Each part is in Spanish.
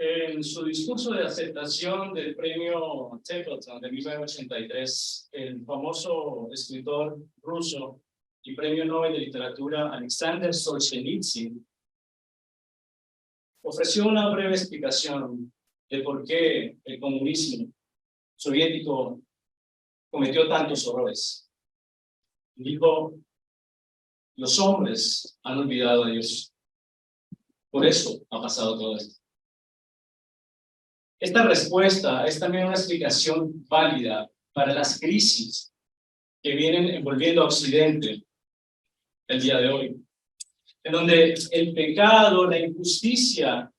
En su discurso de aceptación del premio Templeton de 1983, el famoso escritor ruso y premio Nobel de Literatura Alexander Solzhenitsyn ofreció una breve explicación de por qué el comunismo soviético cometió tantos horrores. Dijo: los hombres han olvidado a Dios. Por eso ha pasado todo esto. Esta respuesta es también una explicación válida para las crisis que vienen envolviendo a Occidente el día de hoy, en donde el pecado, la injusticia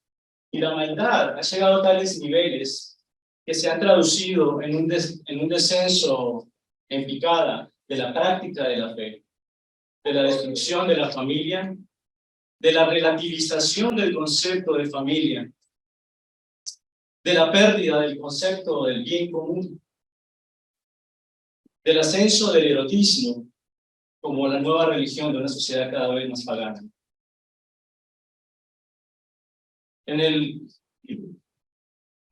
y la maldad han llegado a tales niveles que se han traducido en un descenso en picada de la práctica de la fe, de la destrucción de la familia, de la relativización del concepto de familia, de la pérdida del concepto del bien común, del ascenso del erotismo como la nueva religión de una sociedad cada vez más pagana. En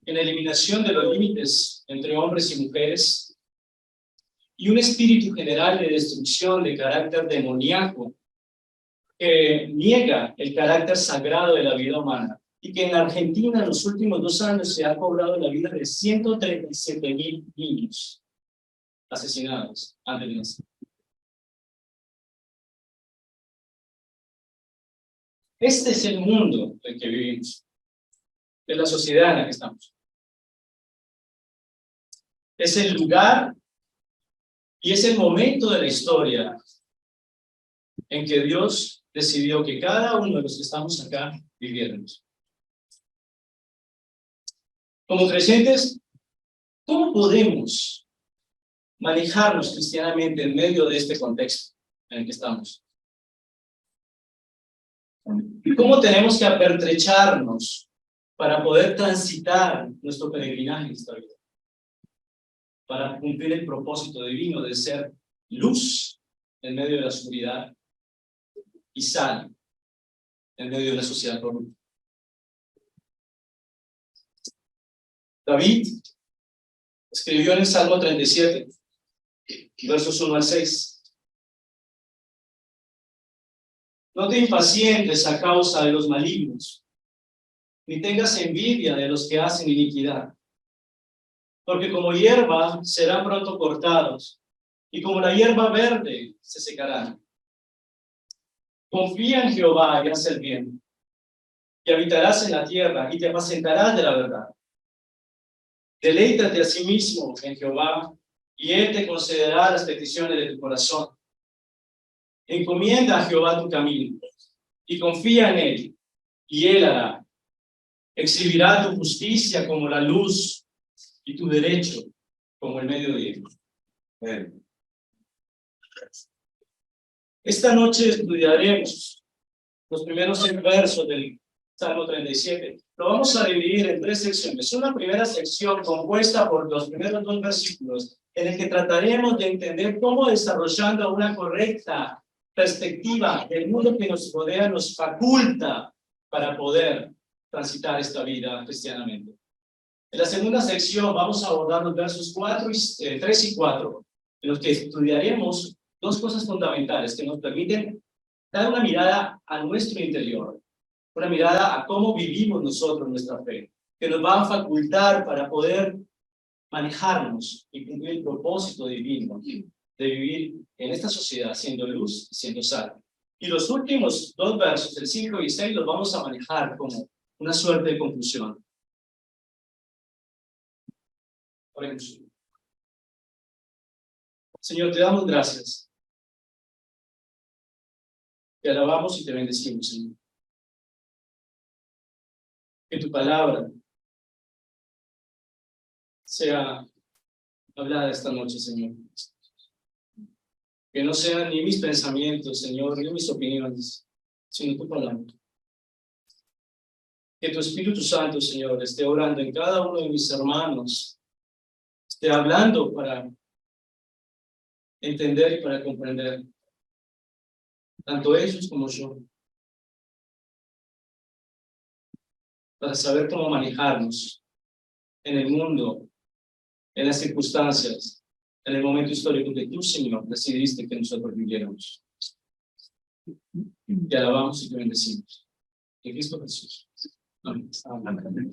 la eliminación de los límites entre hombres y mujeres, y un espíritu general de destrucción de carácter demoníaco que niega el carácter sagrado de la vida humana, y que en la Argentina en los últimos 2 años se ha cobrado la vida de 137,000 niños asesinados antes de nacer. Este es el mundo en el que vivimos, es la sociedad en la que estamos. Es el lugar y es el momento de la historia en que Dios decidió que cada uno de los que estamos acá viviéramos. Como creyentes, ¿cómo podemos manejarnos cristianamente en medio de este contexto en el que estamos? ¿Cómo tenemos que apertrecharnos para poder transitar nuestro peregrinaje en esta vida? Para cumplir el propósito divino de ser luz en medio de la oscuridad y sal en medio de la sociedad corrupta. David escribió en el Salmo 37, versos 1 al 6. No te impacientes a causa de los malignos, ni tengas envidia de los que hacen iniquidad, porque como hierba serán pronto cortados, y como la hierba verde se secarán. Confía en Jehová y haz el bien, y habitarás en la tierra, y te apacentarás de la verdad. Deleítate a sí mismo en Jehová, y Él te concederá las peticiones de tu corazón. Encomienda a Jehová tu camino, y confía en Él, y Él hará. Exhibirá tu justicia como la luz, y tu derecho como el mediodía. Amén. Esta noche estudiaremos los primeros 6 versos del Salmo 37. Lo vamos a dividir en 3 secciones. Una primera sección compuesta por los primeros 2 versículos, en el que trataremos de entender cómo, desarrollando una correcta perspectiva del mundo que nos rodea, nos faculta para poder transitar esta vida cristianamente. En la segunda sección vamos a abordar los versos 3 y 4, en los que estudiaremos 2 cosas fundamentales que nos permiten dar una mirada a nuestro interior, una mirada a cómo vivimos nosotros nuestra fe, que nos va a facultar para poder manejarnos y cumplir el propósito divino de vivir en esta sociedad siendo luz, siendo sal. Y los últimos 2 versos, el 5 y 6, los vamos a manejar como una suerte de conclusión. Oremos. Señor, te damos gracias. Te alabamos y te bendecimos, Señor. Que tu palabra sea hablada esta noche, Señor. Que no sean ni mis pensamientos, Señor, ni mis opiniones, sino tu palabra. Que tu Espíritu Santo, Señor, esté orando en cada uno de mis hermanos, esté hablando para entender y para comprender, tanto ellos como yo. para saber cómo manejarnos en el mundo, en las circunstancias, en el momento histórico que tú, Señor, decidiste que nosotros viviéramos. Te alabamos y te bendecimos. En Cristo Jesús. Amén. Amén.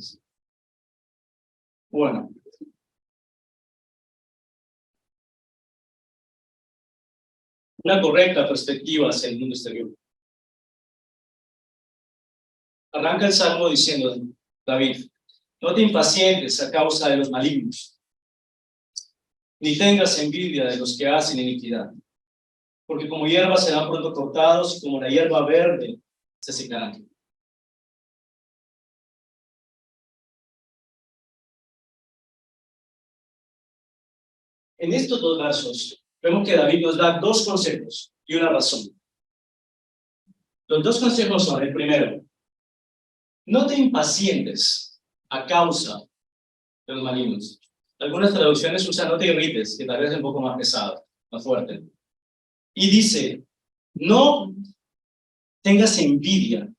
Bueno. Una correcta perspectiva hacia el mundo exterior. Arranca el Salmo diciendo, David, no te impacientes a causa de los malignos, ni tengas envidia de los que hacen iniquidad, porque como hierba serán pronto cortados, y como la hierba verde se secarán. En estos dos versos, vemos que David nos da dos consejos y una razón. Los dos consejos son, el primero, no te impacientes a causa de los malignos. Algunas traducciones usan no te irrites, que tal vez es un poco más pesado, más fuerte. Y dice, no tengas envidia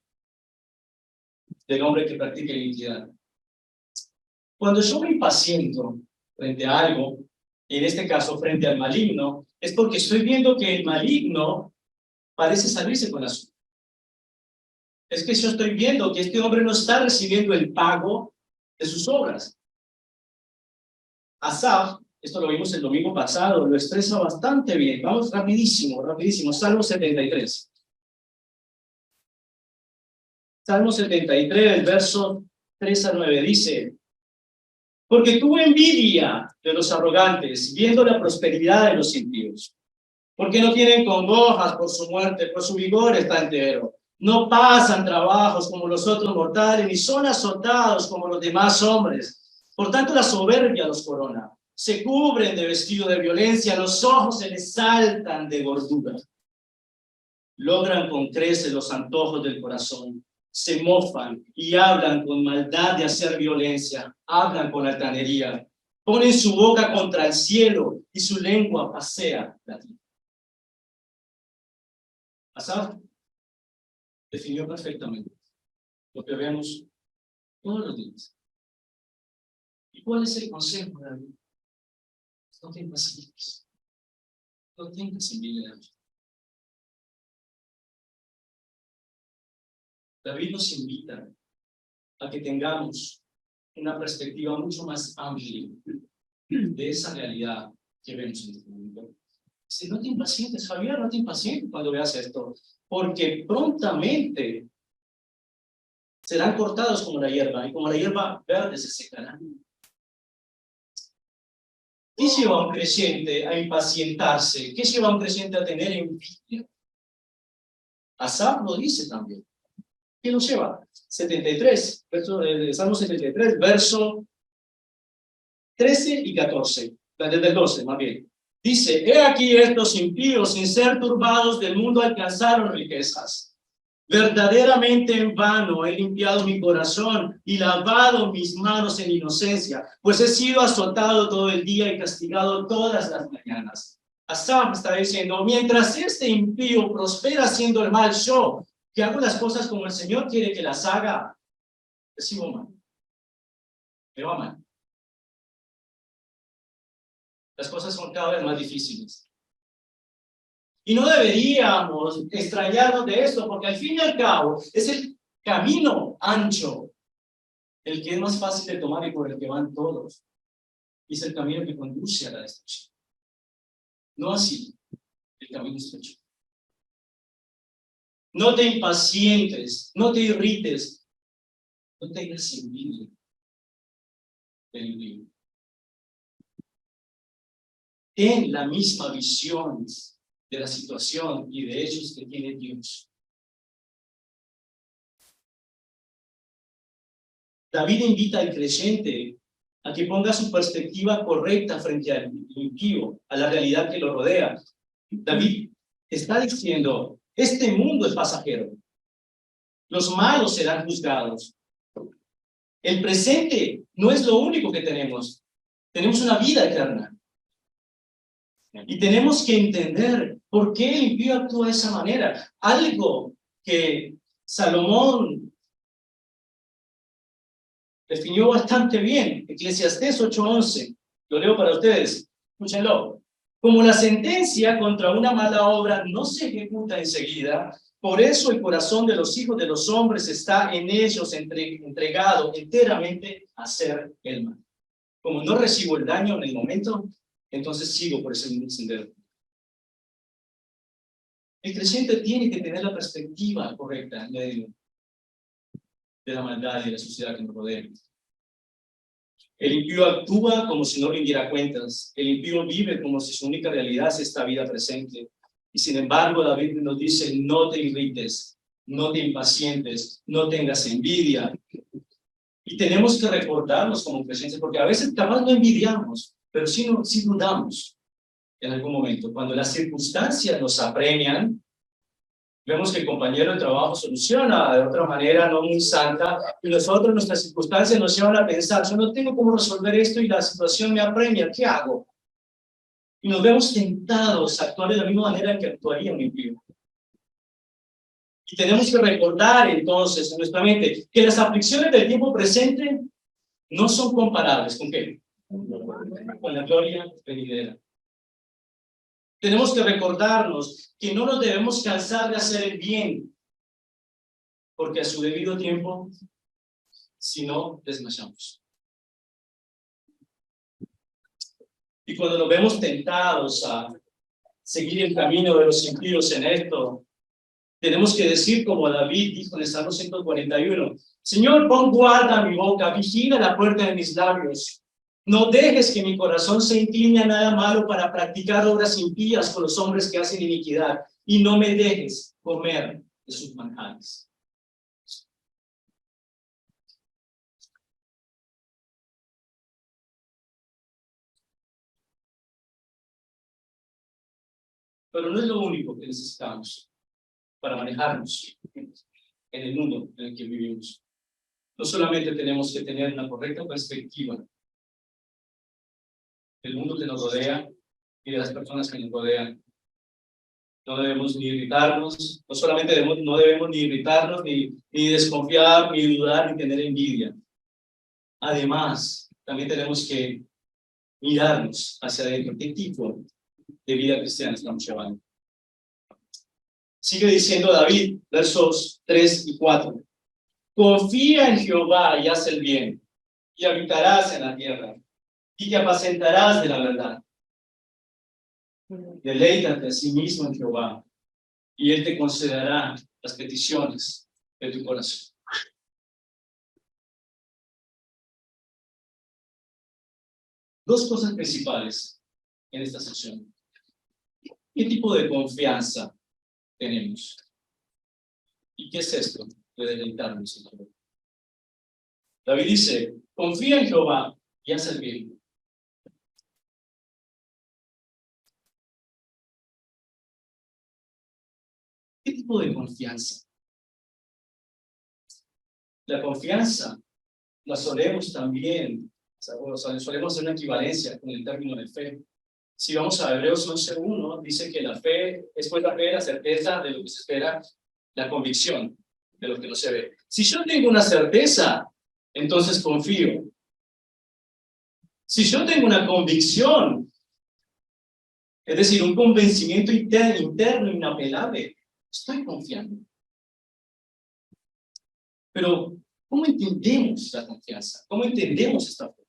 del hombre que practica iniquidad. Cuando yo me impaciento frente a algo, y en este caso frente al maligno, es porque estoy viendo que el maligno parece salirse con la suya. Es que yo estoy viendo que este hombre no está recibiendo el pago de sus obras. Asaf, esto lo vimos el domingo pasado, lo expresa bastante bien. Vamos rapidísimo, rapidísimo. Salmo 73. Salmo 73, el verso 3 a 9, dice, porque tuve envidia de los arrogantes, viendo la prosperidad de los impíos. Porque no tienen congojas por su muerte, por su vigor está entero. No pasan trabajos como los otros mortales, ni son azotados como los demás hombres. Por tanto, la soberbia los corona. Se cubren de vestido de violencia, los ojos se les saltan de gordura. Logran con creces los antojos del corazón. Se mofan y hablan con maldad de hacer violencia. Hablan con altanería. Ponen su boca contra el cielo y su lengua pasea la tierra. Asaf definió perfectamente lo que vemos todos los días. ¿Y cuál es el consejo de David? No te impacientes. No tengas envidia de Dios. David nos invita a que tengamos una perspectiva mucho más amplia de esa realidad que vemos en este mundo. Si no te impacientes, Javier, no te impacientes cuando veas esto, porque prontamente serán cortados como la hierba, y como la hierba verde se secarán. ¿Qué lleva a un creyente a impacientarse? ¿Qué lleva a un creyente a tener envidia? Asaf lo dice también. ¿Qué lo lleva? 73, Salmo 73, verso 13 y 14, desde el 12 más bien. Dice, he aquí estos impíos, sin ser turbados del mundo, alcanzaron riquezas. Verdaderamente en vano he limpiado mi corazón y lavado mis manos en inocencia, pues he sido azotado todo el día y castigado todas las mañanas. Asaf está diciendo, mientras este impío prospera haciendo el mal, yo, que hago las cosas como el Señor quiere que las haga, recibo mal. Me va mal. Las cosas son cada vez más difíciles. Y no deberíamos extrañarnos de esto, porque al fin y al cabo es el camino ancho el que es más fácil de tomar y por el que van todos. Y es el camino que conduce a la destrucción. No así el camino estrecho. No te impacientes, no te irrites, no tengas envidia del enemigo. Ten la misma visión de la situación y de hechos que tiene Dios. David invita al creyente a que ponga su perspectiva correcta frente al impío, a la realidad que lo rodea. David está diciendo, este mundo es pasajero. Los malos serán juzgados. El presente no es lo único que tenemos. Tenemos una vida eterna. Y tenemos que entender por qué el impío actúa de esa manera. Algo que Salomón definió bastante bien. Eclesiastés 8:11. Lo leo para ustedes. Escúchenlo. Como la sentencia contra una mala obra no se ejecuta enseguida, por eso el corazón de los hijos de los hombres está en ellos entregado enteramente a hacer el mal. Como no recibo el daño en el momento, entonces sigo por ese mismo sendero. El creyente tiene que tener la perspectiva correcta en medio de la maldad y de la sociedad que nos rodea. El impío actúa como si no rindiera cuentas. El impío vive como si su única realidad es esta vida presente. Y sin embargo, la Biblia nos dice, no te irrites, no te impacientes, no tengas envidia. Y tenemos que recordarnos como creyentes, porque a veces capaz no envidiamos, pero sí dudamos en algún momento. Cuando las circunstancias nos apremian, vemos que el compañero de trabajo soluciona de otra manera no muy santa, y nosotros, nuestras circunstancias nos llevan a pensar, yo no tengo cómo resolver esto y la situación me apremia, ¿qué hago? Y nos vemos tentados a actuar de la misma manera que actuaría un impío. Y tenemos que recordar entonces en nuestra mente que las aflicciones del tiempo presente no son comparables ¿con qué? Con la gloria venidera. Tenemos que recordarnos que no nos debemos cansar de hacer el bien, porque a su debido tiempo, si no, desmayamos. Y cuando nos vemos tentados a seguir el camino de los impíos en esto, tenemos que decir como David dijo en el Salmo 141, Señor, pon guarda a mi boca, vigila la puerta de mis labios. No dejes que mi corazón se incline a nada malo para practicar obras impías con los hombres que hacen iniquidad, y no me dejes comer de sus manjares. Pero no es lo único que necesitamos para manejarnos en el mundo en el que vivimos. No solamente tenemos que tener una correcta perspectiva del mundo que nos rodea y de las personas que nos rodean. No debemos ni irritarnos, no solamente no debemos ni irritarnos, ni desconfiar, ni dudar, ni tener envidia. Además, también tenemos que mirarnos hacia adentro. ¿Qué tipo de vida cristiana estamos llevando? Sigue diciendo David, versos 3 y 4. Confía en Jehová y haz el bien, y habitarás en la tierra, y te apacentarás de la verdad. Deleítate a sí mismo en Jehová, y Él te concederá las peticiones de tu corazón. Dos cosas principales en esta sección. ¿Qué tipo de confianza tenemos? ¿Y qué es esto de deleitarnos en Jehová? David dice, confía en Jehová y haz el bien. ¿Qué tipo de confianza? La confianza la solemos también, solemos hacer una equivalencia con el término de fe. Si vamos a Hebreos 11:1, dice que la fe es pues la fe, la certeza de lo que se espera, la convicción de lo que no se ve. Si yo tengo una certeza, entonces confío. Si yo tengo una convicción, es decir, un convencimiento interno inapelable, estoy confiando. Pero, ¿cómo entendemos la confianza? ¿Cómo entendemos esta fe?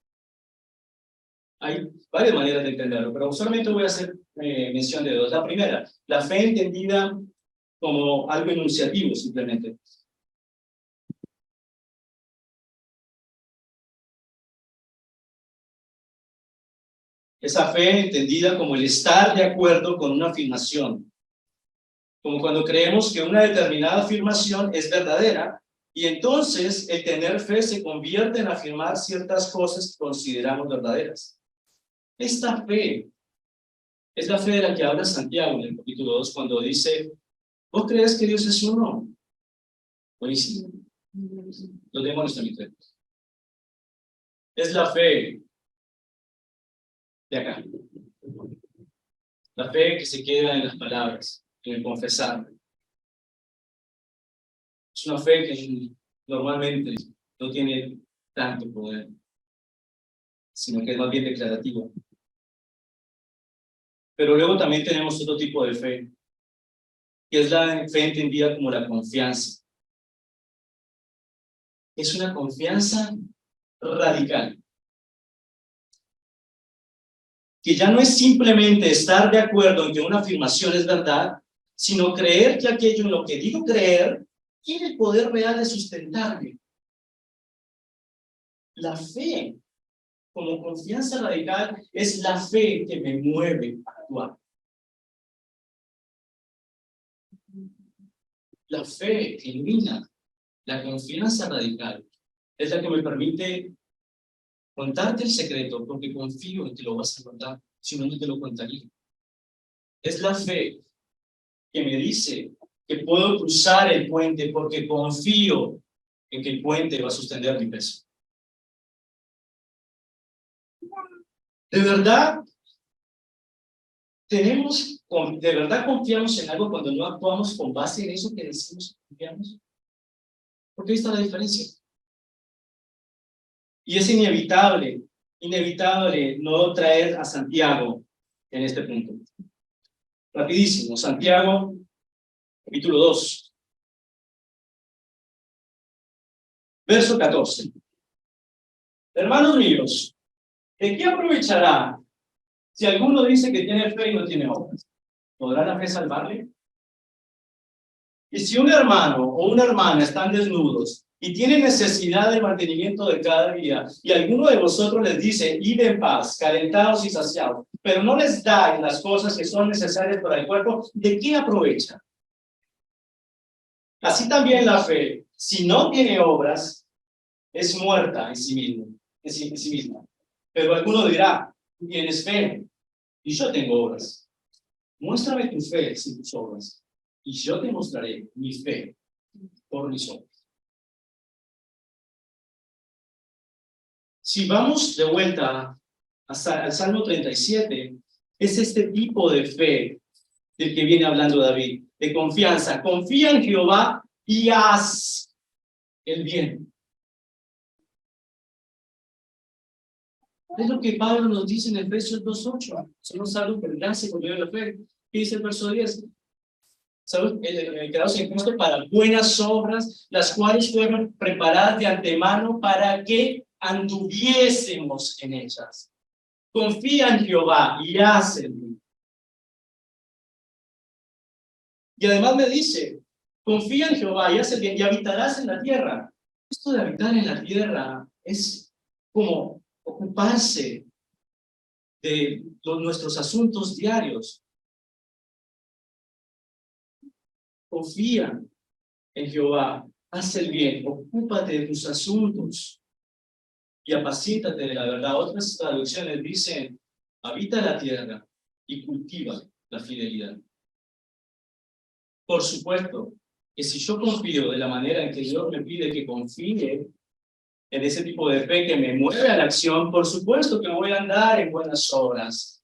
Hay varias maneras de entenderlo, pero solamente voy a hacer mención de dos. La primera, la fe entendida como algo enunciativo, simplemente. Esa fe entendida como el estar de acuerdo con una afirmación. Como cuando creemos que una determinada afirmación es verdadera, y entonces el tener fe se convierte en afirmar ciertas cosas que consideramos verdaderas. Esta fe es la fe de la que habla Santiago en el capítulo 2, cuando dice, ¿vos crees que Dios es uno? Buenísimo. Los demonios también creen. Es la fe de acá. La fe que se queda en las palabras, en el confesar. Es una fe que normalmente no tiene tanto poder, sino que es más bien declarativo. Pero luego también tenemos otro tipo de fe, que es la fe entendida como la confianza. Es una confianza radical, que ya no es simplemente estar de acuerdo en que una afirmación es verdad, sino creer que aquello en lo que digo creer tiene el poder real de sustentarme. La fe, como confianza radical, es la fe que me mueve a actuar. La fe genuina, la confianza radical, es la que me permite contarte el secreto, porque confío en que lo vas a contar, si no, no te lo contaría. Es la fe que me dice que puedo cruzar el puente porque confío en que el puente va a sostener mi peso. De verdad, de verdad confiamos en algo cuando no actuamos con base en eso que decimos que confiamos. Porque ahí está la diferencia. Y es inevitable no traer a Santiago en este punto. Rapidísimo, Santiago, capítulo 2, verso 14. Hermanos míos, ¿de qué aprovechará si alguno dice que tiene fe y no tiene obras? ¿Podrá la fe salvarle? Y si un hermano o una hermana están desnudos y tienen necesidad del mantenimiento de cada día, y alguno de vosotros les dice, id en paz, calentados y saciados, pero no les dais las cosas que son necesarias para el cuerpo, ¿de qué aprovecha? Así también la fe, si no tiene obras, es muerta en sí misma. Pero alguno dirá, tú tienes fe, y yo tengo obras. Muéstrame tu fe sin tus obras, y yo te mostraré mi fe por mis obras. Si vamos de vuelta al Salmo 37, es este tipo de fe del que viene hablando David, de confianza. Confía en Jehová y haz el bien. Es lo que Pablo nos dice en Efesios 2:8. Solo salud por gracia por medio de la fe. ¿Qué dice el verso 10? Quedados en Cristo para buenas obras, las cuales fueron preparadas de antemano para que anduviésemos en ellas. Confía en Jehová y haz el bien. Y además me dice, confía en Jehová y haz el bien y habitarás en la tierra. Esto de habitar en la tierra es como ocuparse de nuestros asuntos diarios. Confía en Jehová, haz el bien, ocúpate de tus asuntos y apacítate de la verdad. Otras traducciones dicen, habita la tierra y cultiva la fidelidad. Por supuesto que si yo confío de la manera en que Dios me pide que confíe, en ese tipo de fe que me mueve a la acción, por supuesto que voy a andar en buenas obras.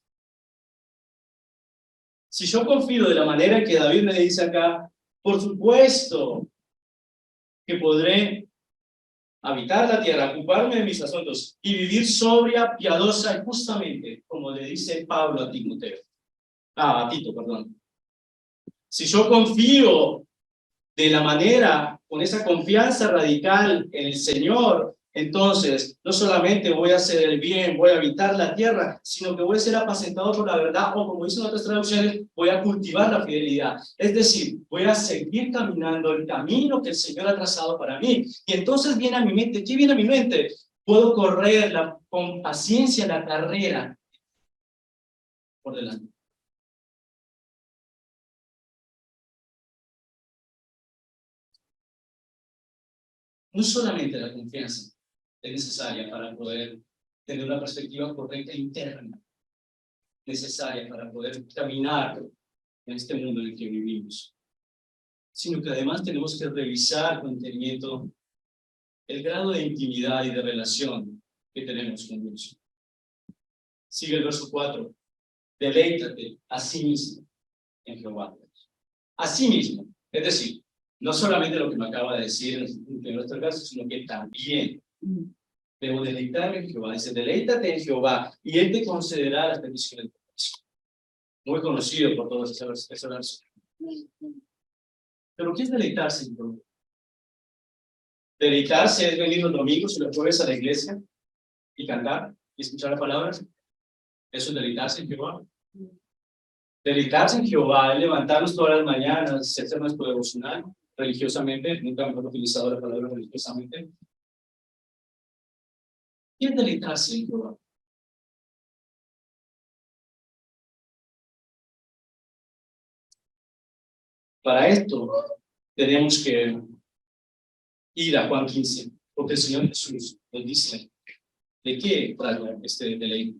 Si yo confío de la manera en que David me dice acá, por supuesto que podré habitar la tierra, ocuparme de mis asuntos y vivir sobria, piadosa y justamente, como le dice Pablo a Timoteo. A Tito, perdón. Si yo confío de la manera, con esa confianza radical en el Señor, entonces no solamente voy a hacer el bien, voy a habitar la tierra, sino que voy a ser apacentado por la verdad, o como dicen otras traducciones, voy a cultivar la fidelidad. Es decir, voy a seguir caminando el camino que el Señor ha trazado para mí. Y entonces viene a mi mente, ¿qué viene a mi mente? Puedo correr con paciencia la carrera por delante. No solamente la confianza es necesaria para poder tener una perspectiva correcta interna, necesaria para poder caminar en este mundo en el que vivimos, sino que además tenemos que revisar con detenimiento el grado de intimidad y de relación que tenemos con Dios. Sigue el verso 4. Deleítate a sí mismo en Jehová. A sí mismo. Es decir, no solamente lo que me acaba de decir en nuestro caso, sino que también Debo deleitarme en Jehová. Dice, deleítate en Jehová y Él te concederá las peticiones de tu corazón. Muy conocido por todos esos versos. Pero ¿qué es deleitarse en Jehová? Deleitarse es venir los domingos y los jueves a la iglesia y cantar y escuchar las palabras. Eso es deleitarse en Jehová. Deleitarse en Jehová es levantarnos todas las mañanas, hacer nuestro devocional religiosamente. Nunca mejor utilizado la palabra religiosamente. ¿Qué es deleitarse en Jehová? Para esto tenemos que ir a Juan 15, porque el Señor Jesús nos dice de qué trata este deleite.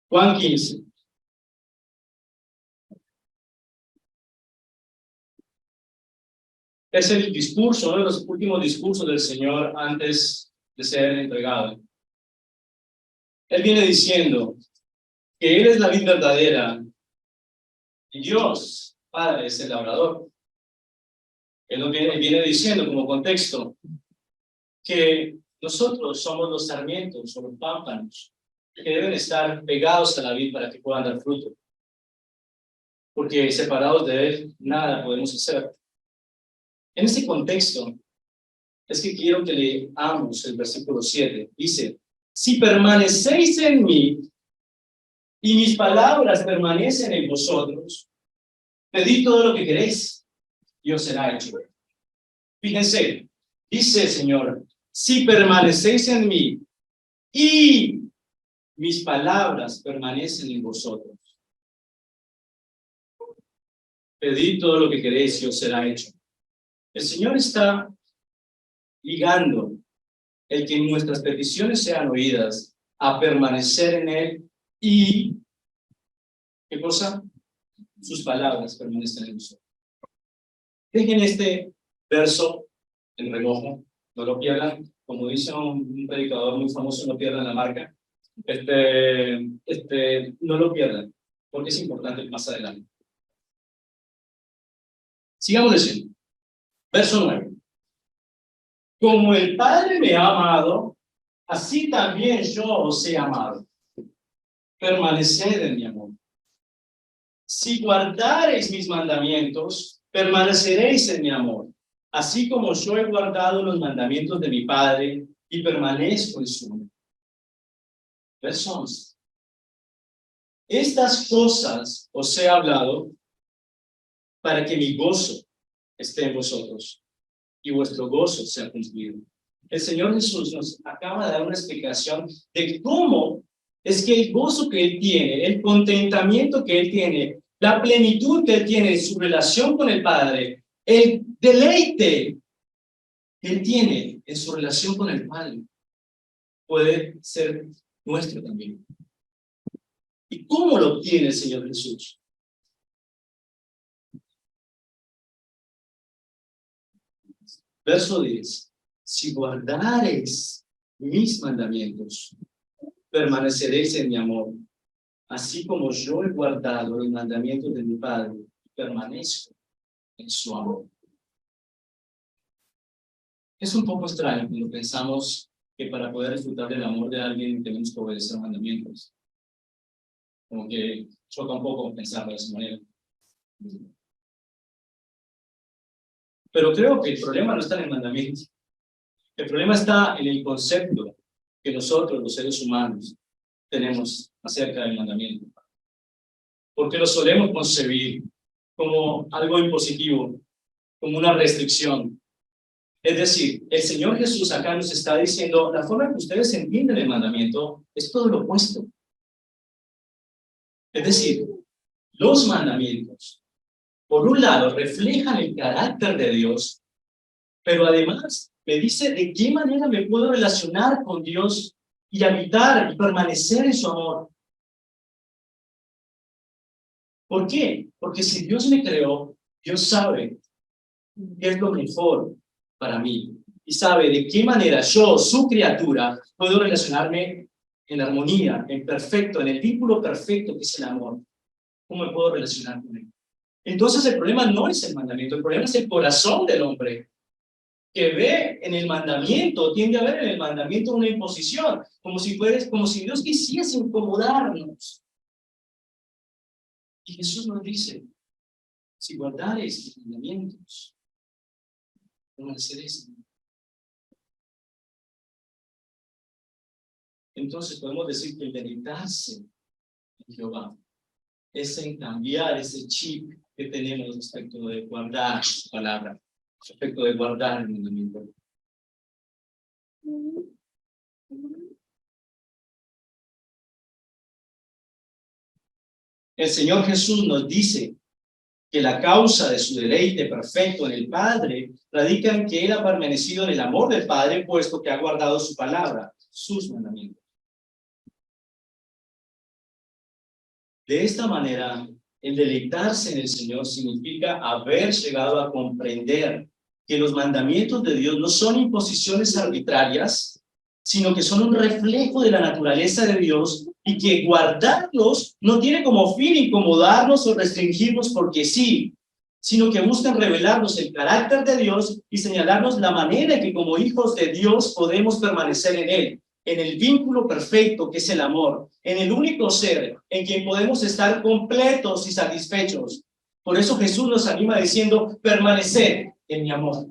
Juan 15. Es el discurso, uno de los últimos discursos del Señor antes de ser entregado. Él viene diciendo que Él es la vid verdadera y Dios, Padre, es el labrador. Él viene diciendo como contexto que nosotros somos los sarmientos o los pámpanos que deben estar pegados a la vid para que puedan dar fruto. Porque separados de Él, nada podemos hacer. En ese contexto, es que quiero que leamos el versículo 7. Dice, si permanecéis en mí y mis palabras permanecen en vosotros, pedid todo lo que queréis y os será hecho. Fíjense, dice el Señor, si permanecéis en mí y mis palabras permanecen en vosotros, pedid todo lo que queréis y os será hecho. El Señor está ligando el que nuestras peticiones sean oídas a permanecer en Él y, ¿qué cosa? Sus palabras permanecen en nosotros. Dejen este verso en remojo, no lo pierdan. Como dice un predicador muy famoso, no pierdan la marca. No lo pierdan, porque es importante más adelante. Sigamos leyendo. Verso 9. Como el Padre me ha amado, así también yo os he amado. Permaneced en mi amor. Si guardareis mis mandamientos, permaneceréis en mi amor, así como yo he guardado los mandamientos de mi Padre y permanezco en su amor. Verso 11. Estas cosas os he hablado para que mi gozo esté en vosotros y vuestro gozo sea cumplido. El Señor Jesús nos acaba de dar una explicación de cómo es que el gozo que Él tiene, el contentamiento que Él tiene, la plenitud que Él tiene en su relación con el Padre, el deleite que Él tiene en su relación con el Padre, puede ser nuestro también. ¿Y cómo lo obtiene el Señor Jesús? Verso 10. Si guardareis mis mandamientos, permaneceréis en mi amor, así como yo he guardado los mandamientos de mi Padre, permanezco en su amor. Es un poco extraño cuando pensamos que para poder disfrutar del amor de alguien tenemos que obedecer mandamientos. Como que choca un poco pensarlo de esa manera. Pero creo que el problema no está en el mandamiento. El problema está en el concepto que nosotros, los seres humanos, tenemos acerca del mandamiento. Porque lo solemos concebir como algo impositivo, como una restricción. Es decir, el Señor Jesús acá nos está diciendo, la forma en que ustedes entienden el mandamiento es todo lo opuesto. Es decir, los mandamientos, por un lado, reflejan el carácter de Dios, pero además me dice de qué manera me puedo relacionar con Dios y habitar y permanecer en su amor. ¿Por qué? Porque si Dios me creó, Dios sabe qué es lo mejor para mí y sabe de qué manera yo, su criatura, puedo relacionarme en armonía, en perfecto, en el vínculo perfecto que es el amor. ¿Cómo me puedo relacionar con Él? Entonces el problema no es el mandamiento, el problema es el corazón del hombre, que ve en el mandamiento, tiende a ver en el mandamiento una imposición, como si Dios quisiese incomodarnos. Y Jesús nos dice, si guardareis los mandamientos, permaneceréis. Entonces podemos decir que el deleitarse en Jehová es en cambiar ese chip que tenemos respecto de guardar su palabra, respecto de guardar el mandamiento. El Señor Jesús nos dice que la causa de su deleite perfecto en el Padre radica en que Él ha permanecido en el amor del Padre, puesto que ha guardado su palabra, sus mandamientos. De esta manera, el deleitarse en el Señor significa haber llegado a comprender que los mandamientos de Dios no son imposiciones arbitrarias, sino que son un reflejo de la naturaleza de Dios y que guardarlos no tiene como fin incomodarnos o restringirnos porque sí, sino que buscan revelarnos el carácter de Dios y señalarnos la manera en que como hijos de Dios podemos permanecer en Él, en el vínculo perfecto que es el amor, en el único ser en quien podemos estar completos y satisfechos. Por eso Jesús nos anima diciendo, permaneced en mi amor.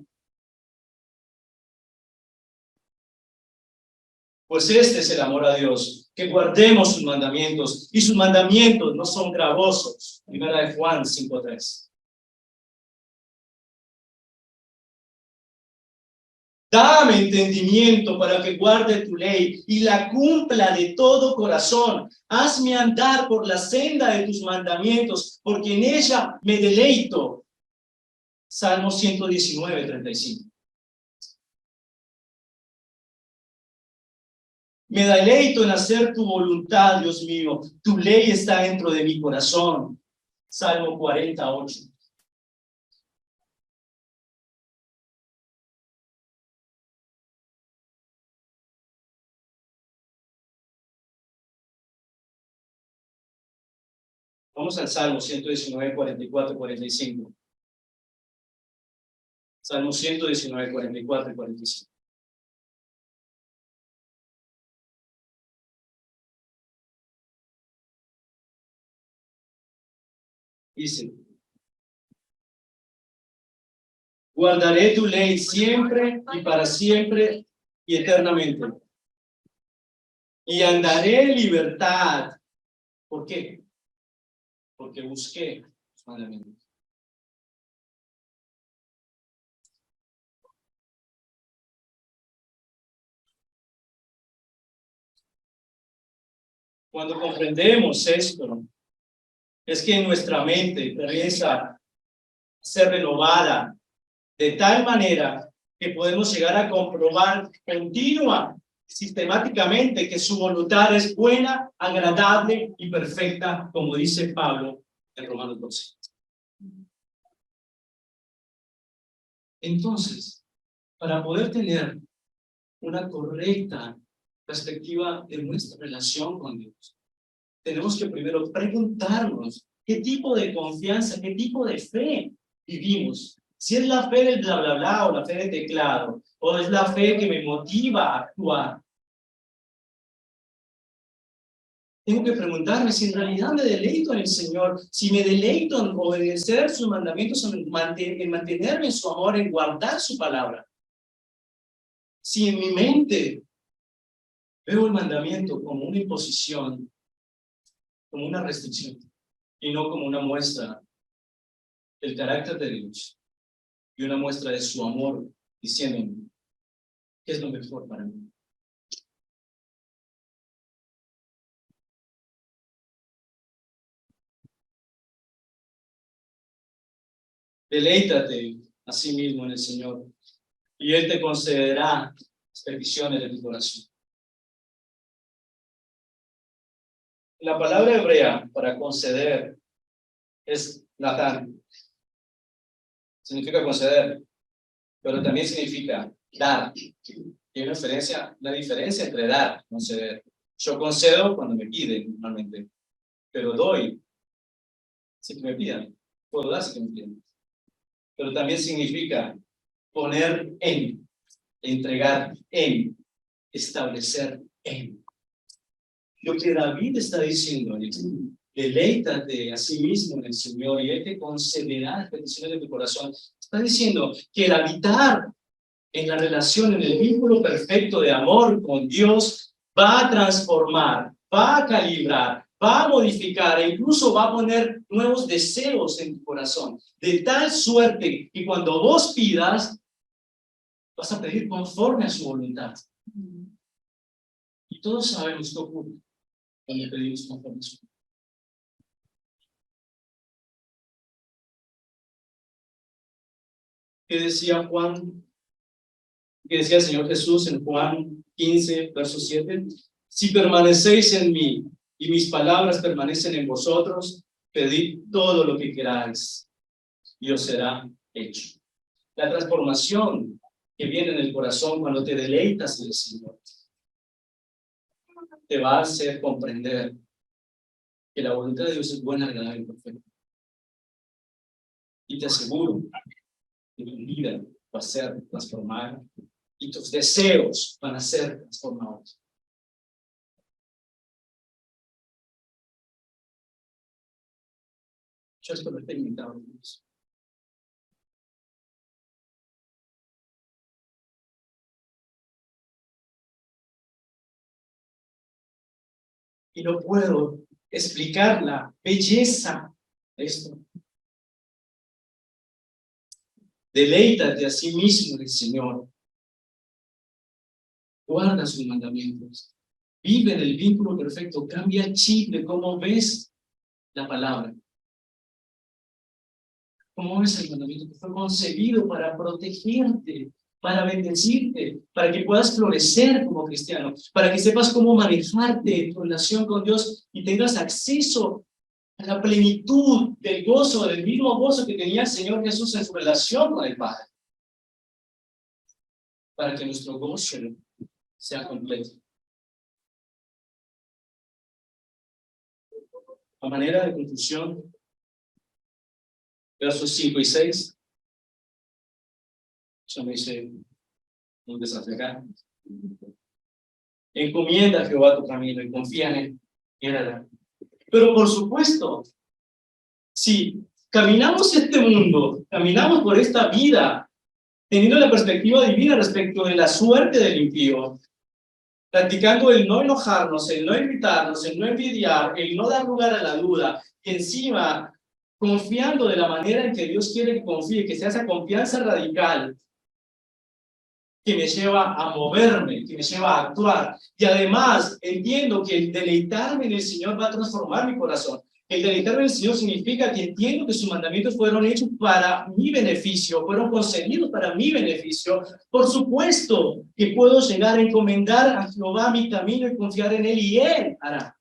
Pues este es el amor a Dios, que guardemos sus mandamientos, y sus mandamientos no son gravosos. Primera de Juan 5:3. Dame entendimiento para que guarde tu ley y la cumpla de todo corazón. Hazme andar por la senda de tus mandamientos, porque en ella me deleito. Salmo 119:35. Me deleito en hacer tu voluntad, Dios mío. Tu ley está dentro de mi corazón. Salmo 48. Vamos al Salmo 119, 44 y 45. Salmo 119, 44 y 45. Dice, guardaré tu ley siempre y para siempre y eternamente. Y andaré en libertad. ¿Por qué? Porque busqué los mandamientos. Cuando comprendemos esto, es que nuestra mente empieza a ser renovada de tal manera que podemos llegar a comprobar continua, sistemáticamente, que su voluntad es buena, agradable y perfecta, como dice Pablo en Romanos 12. Entonces, para poder tener una correcta perspectiva de nuestra relación con Dios, tenemos que primero preguntarnos qué tipo de confianza, qué tipo de fe vivimos. Si es la fe del bla, bla, bla, o la fe de teclado, o es la fe que me motiva a actuar. Tengo que preguntarme si en realidad me deleito en el Señor, si me deleito en obedecer sus mandamientos, en mantenerme en su amor, en guardar su palabra. Si en mi mente veo el mandamiento como una imposición, como una restricción, y no como una muestra del carácter de Dios y una muestra de su amor, diciéndome qué es lo mejor para mí. Deleítate a sí mismo en el Señor y Él te concederá las peticiones de tu corazón. La palabra hebrea para conceder es Natán. Significa conceder, pero también significa dar. Y hay una diferencia entre dar y conceder. Yo concedo cuando me piden, normalmente, pero doy si me pidan. puedo dar si no entiendes. Pero también significa poner en, entregar en, establecer en. Lo que David está diciendo es, deleítate a sí mismo en el Señor y Él te concederá las peticiones de tu corazón. Está diciendo que el habitar en la relación, en el vínculo perfecto de amor con Dios, va a transformar, va a calibrar, va a modificar e incluso va a poner nuevos deseos en tu corazón. De tal suerte que cuando vos pidas, vas a pedir conforme a su voluntad. Y todos sabemos qué ocurre cuando pedimos conforme a su voluntad. ¿Qué decía Juan? ¿Qué decía el Señor Jesús en Juan 15, verso 7? Si permanecéis en mí y mis palabras permanecen en vosotros, pedid todo lo que queráis y os será hecho. La transformación que viene en el corazón cuando te deleitas en el Señor te va a hacer comprender que la voluntad de Dios es buena, agradable y perfecta. Y te aseguro que tu vida va a ser transformada y tus deseos van a ser transformados. Yo esto lo he experimentado. Y no puedo explicar la belleza de esto. Deleítate a sí mismo en el Señor. Guarda sus mandamientos. Vive en el vínculo perfecto. Cambia el chip de cómo ves la palabra. Cómo ves el mandamiento que fue concebido para protegerte, para bendecirte, para que puedas florecer como cristiano, para que sepas cómo manejarte en tu relación con Dios y tengas acceso a la plenitud del gozo, del mismo gozo que tenía el Señor Jesús en su relación con el Padre, para que nuestro gozo sea completo. A manera de conclusión, versos 5 y 6, yo me hice un desafío acá. Encomienda a Jehová tu camino y confía en él, y él hará. Pero por supuesto, si caminamos este mundo, caminamos por esta vida, teniendo la perspectiva divina respecto de la suerte del impío, practicando el no enojarnos, el no irritarnos, el no envidiar, el no dar lugar a la duda, y encima confiando de la manera en que Dios quiere que confíe, que sea esa confianza radical que me lleva a moverme, que me lleva a actuar. Y además entiendo que el deleitarme en el Señor va a transformar mi corazón. El deleitarme en el Señor significa que entiendo que sus mandamientos fueron hechos para mi beneficio, fueron concebidos para mi beneficio. Por supuesto que puedo llegar a encomendar a Jehová mi camino y confiar en Él, y Él hará.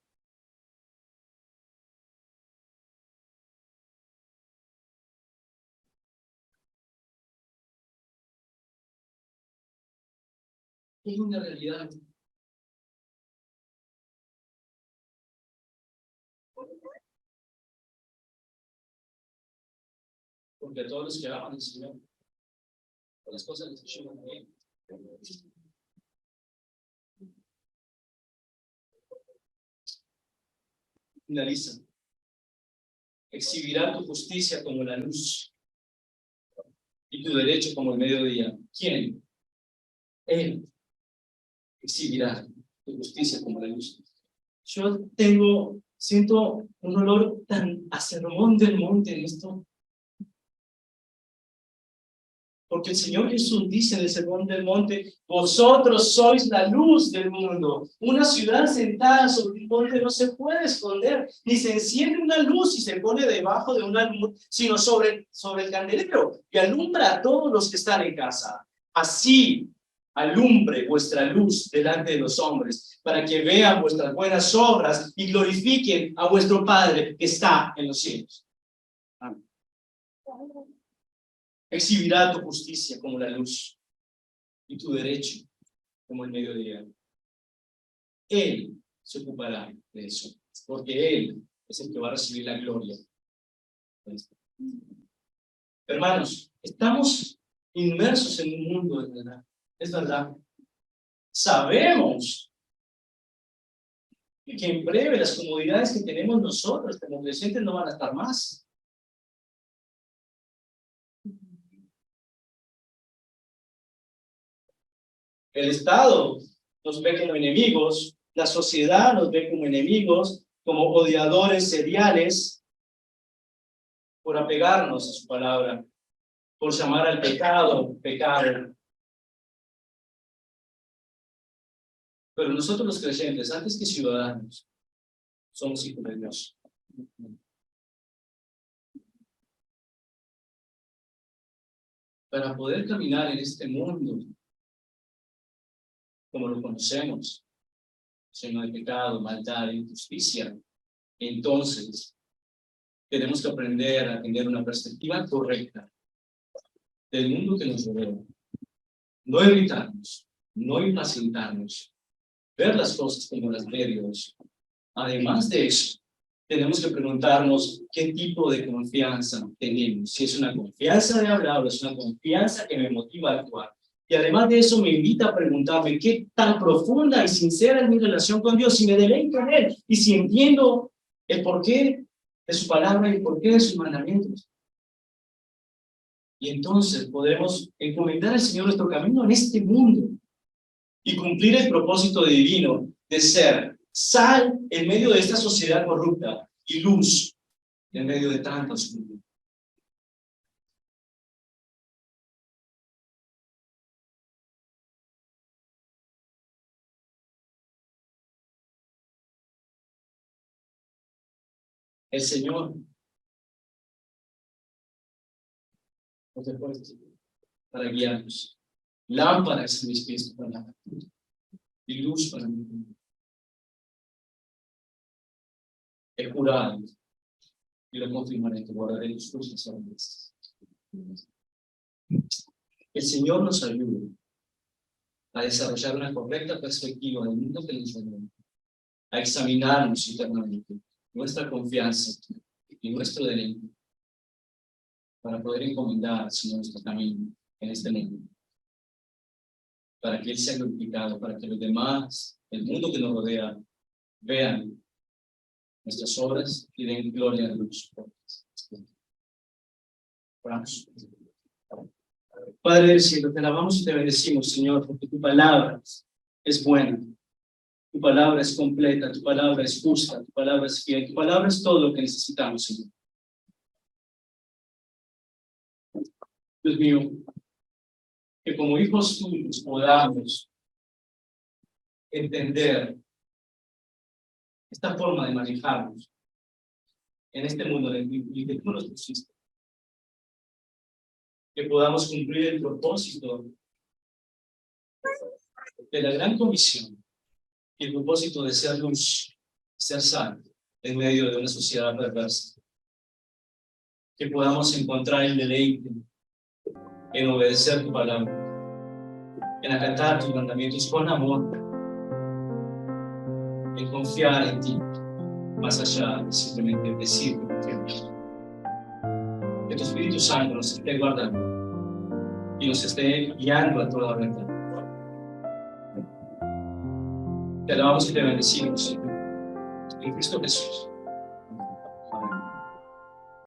Es una realidad. Porque a todos los que aman al Señor, las cosas les llevan bien. Finaliza. Exhibirá tu justicia como la luz y tu derecho como el mediodía. ¿Quién? Él exhibirá tu justicia como la luz. Yo siento un olor tan a sermón del monte en esto. Porque el Señor Jesús dice en el sermón del monte, vosotros sois la luz del mundo. Una ciudad sentada sobre un monte no se puede esconder, ni se enciende una luz y se pone debajo de una luz, sino sobre el candelero, que alumbra a todos los que están en casa. Así alumbre vuestra luz delante de los hombres, para que vean vuestras buenas obras y glorifiquen a vuestro Padre que está en los cielos. Amén. Exhibirá tu justicia como la luz y tu derecho como el mediodía. Él se ocupará de eso, porque Él es el que va a recibir la gloria. Hermanos, estamos inmersos en un mundo de verdad. Es verdad. Sabemos que en breve las comodidades que tenemos nosotros como creyentes no van a estar más. El Estado nos ve como enemigos, la sociedad nos ve como enemigos, como odiadores seriales, por apegarnos a su palabra, por llamar al pecado, pecado. Pero nosotros los creyentes, antes que ciudadanos, somos hijos de Dios. Para poder caminar en este mundo, como lo conocemos, lleno de pecado, maldad e injusticia, entonces tenemos que aprender a tener una perspectiva correcta del mundo que nos rodea. No irritarnos, no impacientarnos, ver las cosas como las ve Dios. Además de eso, tenemos que preguntarnos qué tipo de confianza tenemos. Si es una confianza de hablar o es una confianza que me motiva a actuar. Y además de eso me invita a preguntarme qué tan profunda y sincera es mi relación con Dios, si me deleito en Él y si entiendo el porqué de su palabra y el porqué de sus mandamientos. Y entonces podremos encomendar al Señor nuestro camino en este mundo y cumplir el propósito divino de ser sal en medio de esta sociedad corrupta y luz en medio de tanta oscuridad. El Señor nos dejó para guiarnos. Lámparas en mis pies para la y luz para mi camino. He jurado y lo confirmaré que guardaré tus cruces a veces. El Señor nos ayude a desarrollar una correcta perspectiva del mundo que nos rodea, a examinarnos internamente, nuestra confianza y nuestro deleite, para poder encomendar al Señor nuestro camino en este mundo, para que Él sea glorificado, para que los demás, el mundo que nos rodea, vean nuestras obras y den gloria a Dios. Oramos. Padre del cielo, te alabamos y te bendecimos, Señor, porque tu palabra es buena, tu palabra es completa, tu palabra es justa, tu palabra es fiel, tu palabra es todo lo que necesitamos, Señor. Dios mío, que como hijos tuyos podamos entender esta forma de manejarnos en este mundo en el que tú nos pusiste, que podamos cumplir el propósito de la gran comisión y el propósito de ser luz, ser sal en medio de una sociedad perversa, que podamos encontrar el deleite en obedecer tu palabra, en acatar tus mandamientos con amor, en confiar en ti, más allá de simplemente decir que confiamos. Que tu Espíritu Santo nos esté guardando y nos esté guiando a toda verdad. Te alabamos y te bendecimos, Señor, en Cristo Jesús.